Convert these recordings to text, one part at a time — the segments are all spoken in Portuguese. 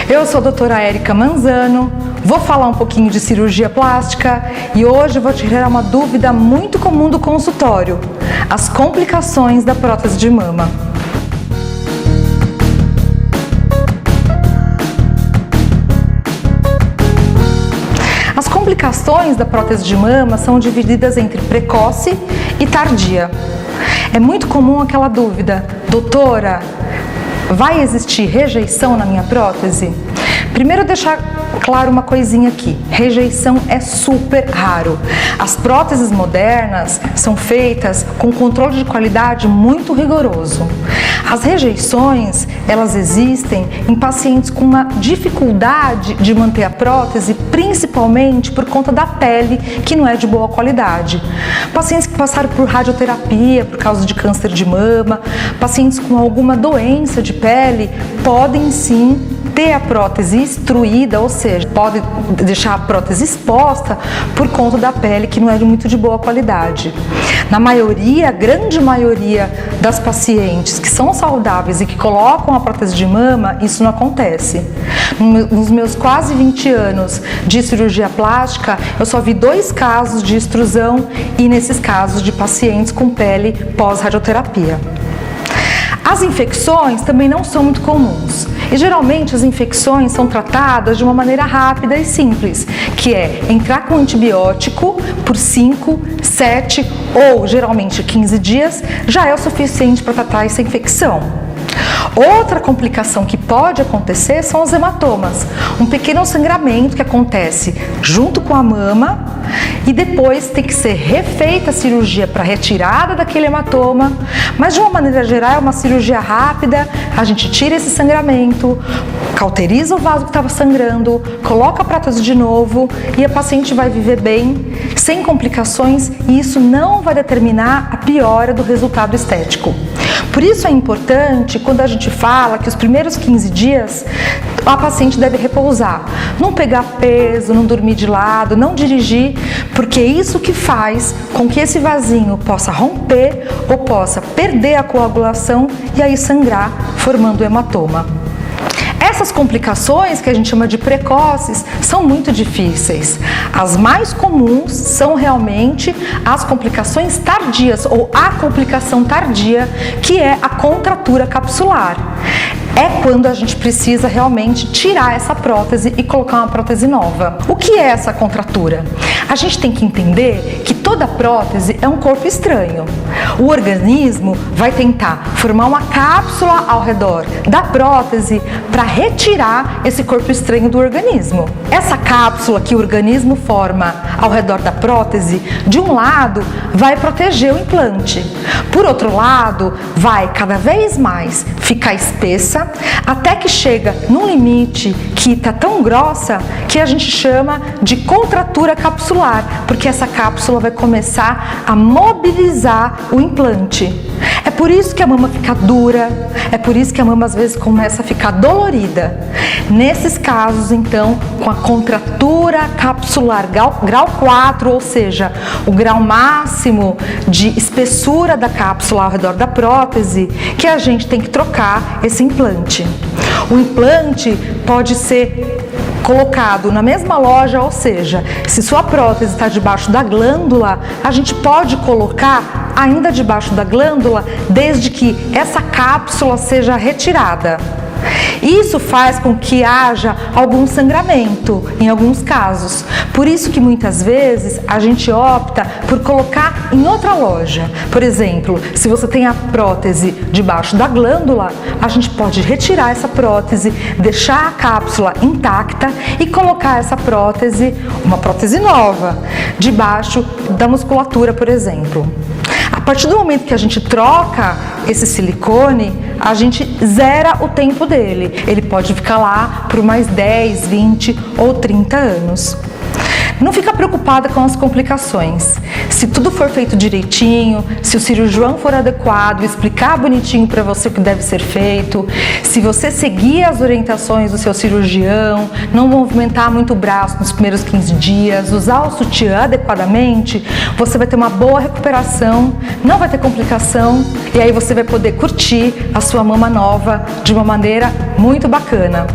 Eu sou a doutora Érica Manzano, vou falar um pouquinho de cirurgia plástica e hoje eu vou tirar uma dúvida muito comum do consultório: as complicações da prótese de mama. As complicações da prótese de mama são divididas entre precoce e tardia. É muito comum aquela dúvida: doutora, vai existir rejeição na minha prótese? Primeiro, deixar claro uma coisinha aqui: rejeição é super raro. As próteses modernas são feitas com controle de qualidade muito rigoroso. As rejeições, elas existem em pacientes com uma dificuldade de manter a prótese, principalmente por conta da pele, que não é de boa qualidade. Pacientes que passaram por radioterapia por causa de câncer de mama, pacientes com alguma doença de pele, podem sim ter a prótese extruída, ou seja, pode deixar a prótese exposta por conta da pele que não é muito de boa qualidade. Na maioria, grande maioria das pacientes que são saudáveis e que colocam a prótese de mama, isso não acontece. Nos meus quase 20 anos de cirurgia plástica, eu só vi 2 casos de extrusão e nesses casos de pacientes com pele pós-radioterapia. As infecções também não são muito comuns e geralmente as infecções são tratadas de uma maneira rápida e simples, que é entrar com antibiótico por 5, 7 ou geralmente 15 dias já é o suficiente para tratar essa infecção. Outra complicação que pode acontecer são os hematomas, um pequeno sangramento que acontece junto com a mama e depois tem que ser refeita a cirurgia para retirada daquele hematoma, mas de uma maneira geral é uma cirurgia rápida, a gente tira esse sangramento, cauteriza o vaso que estava sangrando, coloca a prótese de novo e a paciente vai viver bem, sem complicações, e isso não vai determinar a piora do resultado estético. Por isso é importante, quando a gente fala que os primeiros 15 dias a paciente deve repousar, não pegar peso, não dormir de lado, não dirigir, porque é isso que faz com que esse vasinho possa romper ou possa perder a coagulação e aí sangrar, formando o hematoma. Essas complicações, que a gente chama de precoces, são muito difíceis. As mais comuns são realmente as complicações tardias ou a complicação tardia, que é a contratura capsular. É quando a gente precisa realmente tirar essa prótese e colocar uma prótese nova. O que é essa contratura? A gente tem que entender que toda prótese é um corpo estranho. O organismo vai tentar formar uma cápsula ao redor da prótese para retirar esse corpo estranho do organismo. Essa cápsula que o organismo forma ao redor da prótese, de um lado, vai proteger o implante. Por outro lado, vai cada vez mais ficar espessa, até que chega num limite que está tão grossa que a gente chama de contratura capsular, porque essa cápsula vai começar a mobilizar o implante. É por isso que a mama fica dura, é por isso que a mama às vezes começa a ficar dolorida. Nesses casos, então, com a contratura capsular grau 4, ou seja, o grau máximo de espessura da cápsula ao redor da prótese, que a gente tem que trocar esse implante. O implante pode ser colocado na mesma loja, ou seja, se sua prótese está debaixo da glândula, a gente pode colocar ainda debaixo da glândula, desde que essa cápsula seja retirada. Isso faz com que haja algum sangramento em alguns casos. Por isso que muitas vezes a gente opta por colocar em outra loja. Por exemplo, se você tem a prótese debaixo da glândula, a gente pode retirar essa prótese, deixar a cápsula intacta e colocar essa prótese, uma prótese nova, debaixo da musculatura, por exemplo. A partir do momento que a gente troca esse silicone, a gente zera o tempo dele. Ele pode ficar lá por mais 10, 20 ou 30 anos. Não fica preocupada com as complicações. Se tudo for feito direitinho, se o cirurgião for adequado, explicar bonitinho para você o que deve ser feito, se você seguir as orientações do seu cirurgião, não movimentar muito o braço nos primeiros 15 dias, usar o sutiã adequadamente, você vai ter uma boa recuperação, não vai ter complicação e aí você vai poder curtir a sua mama nova de uma maneira muito bacana.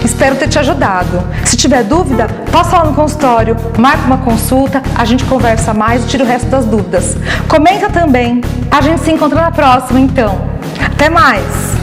Espero ter te ajudado. Se tiver dúvida, passa lá no consultório, marca uma consulta, a gente conversa mais e tira o resto das dúvidas. Comenta também. A gente se encontra na próxima, então. Até mais!